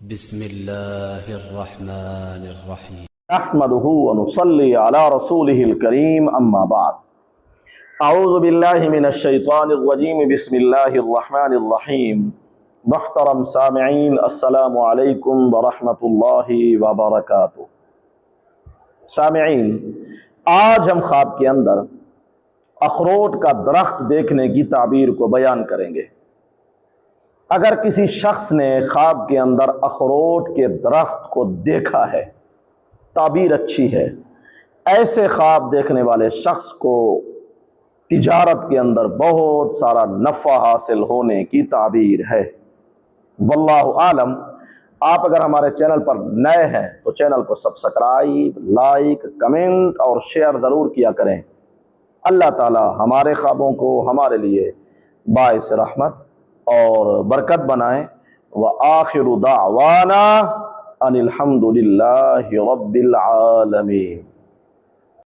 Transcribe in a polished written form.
بسم اللہ الرحمن الرحیم نحمده ونصلي على رسوله الكريم اما بعد اعوذ باللہ من الشیطان الرجیم بسم اللہ الرحمن الرحیم محترم سامعین السلام علیکم ورحمۃ اللہ وبرکاتہ۔ سامعین، آج ہم خواب کے اندر اخروٹ کا درخت دیکھنے کی تعبیر کو بیان کریں گے۔ اگر کسی شخص نے خواب کے اندر اخروٹ کے درخت کو دیکھا ہے، تعبیر اچھی ہے۔ ایسے خواب دیکھنے والے شخص کو تجارت کے اندر بہت سارا نفع حاصل ہونے کی تعبیر ہے۔ واللہ عالم۔ آپ اگر ہمارے چینل پر نئے ہیں تو چینل کو سبسکرائب، لائک، کمنٹ اور شیئر ضرور کیا کریں۔ اللہ تعالی ہمارے خوابوں کو ہمارے لیے باعث رحمت اور برکت بنائیں۔ وآخر دعوانا ان الحمد للہ رب العالمین۔